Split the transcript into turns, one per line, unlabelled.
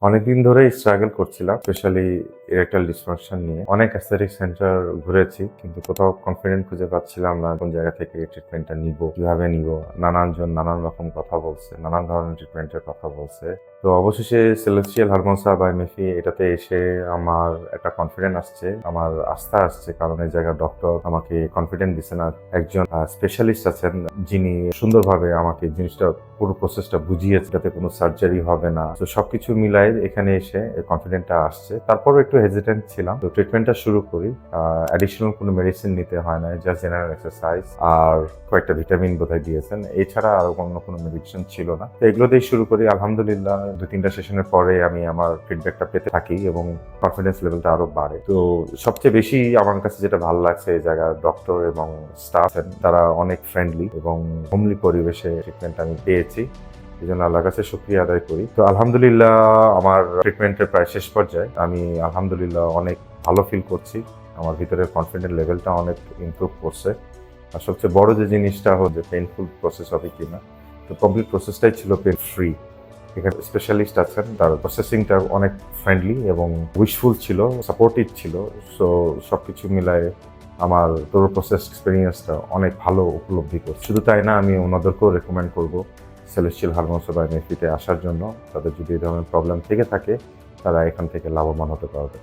অনেকদিন ধরেই স্ট্রাগল করছিলাম, স্পেশালি ইরেকটাইল ডিসফাংশন নিয়ে। অনেক অ্যাসথেটিক সেন্টার ঘুরেছি, কিন্তু কোথাও কনফিডেন্ট খুঁজে পাচ্ছিলাম না কোন জায়গা থেকে এই ট্রিটমেন্টটা নিব, কিভাবে নিব। নানানজন নানান রকম কথা বলছে, নানান ধরনের ট্রিটমেন্টের কথা বলছে। তো অবশেষে সেলেস্টিয়াল হারমোনসা বাই মেফি এটাতে এসে আমার একটা কনফিডেন্ট আসছে, আমার আস্থা আসছে, কারণ এই জায়গার ডক্টর আমাকে কনফিডেন্ট দিচ্ছে না। একজন স্পেশালিস্ট আছেন যিনি সুন্দরভাবে আমাকে জিনিসটা পুরো প্রসেসটা বুঝিয়েছে, যাতে কোনো সার্জারি হবে না। তো সবকিছু মিলাই এখানে এসে কনফিডেন্টটা আসছে। তারপরও একটু হেজিটেন্ট ছিলাম। তো ট্রিটমেন্টটা শুরু করি। অ্যাডিশনাল কোনো মেডিসিন নিতে হয় না, জাস্ট জেনারেল এক্সারসাইজ আর কয়েকটা ভিটামিন বোধহয় দিয়েছেন। এছাড়া আর অন্য কোনো মেডিসিন ছিল না। তো এগুলো দিয়েই শুরু করি। আলহামদুলিল্লাহ 2-3টা সেশনের পরে আমি আমার ফিডব্যাকটা পেতে থাকি এবং কনফিডেন্স লেভেলটা আরো বাড়ে। তো সবচেয়ে বেশি আমার কাছে যেটা ভালো লাগছে, এই জায়গার ডক্টর এবং স্টাফ তারা অনেক ফ্রেন্ডলি এবং হোমলি পরিবেশে ট্রিটমেন্ট আমি পেয়েছি। এই জন্য আল্লাহর কাছে শুকরিয়া আদায় করি। তো আলহামদুলিল্লাহ আমার ট্রিটমেন্টের প্রায় শেষ পর্যায়ে। আমি আলহামদুলিল্লাহ অনেক ভালো ফিল করছি। আমার ভিতরের কনফিডেন্ট লেভেলটা অনেক ইমপ্রুভ করছে। আর সবচেয়ে বড় যে জিনিসটা হচ্ছে পেইনফুল প্রসেস হবে কিনা। তো কমপ্লিট প্রসেসটাই ছিল পেইন ফ্রি। এখানে স্পেশালিস্ট আছেন, তার প্রসেসিংটা অনেক ফ্রেন্ডলি এবং উইশফুল ছিল, সাপোর্টিভ ছিল। সো সবকিছু মিলায়ে আমার পুরো প্রসেস এক্সপেরিয়েন্সটা অনেক ভালো উপলব্ধি করছি। শুধু তাই না, আমি ওনাদেরকেও রেকমেন্ড করব সেলেস্টিয়াল হারমোনসা বাই মেফিতে আসার জন্য। তাদের যদি এই ধরনের প্রবলেম থেকে থাকে, তারা এখান থেকে লাভবান হতে পারবে।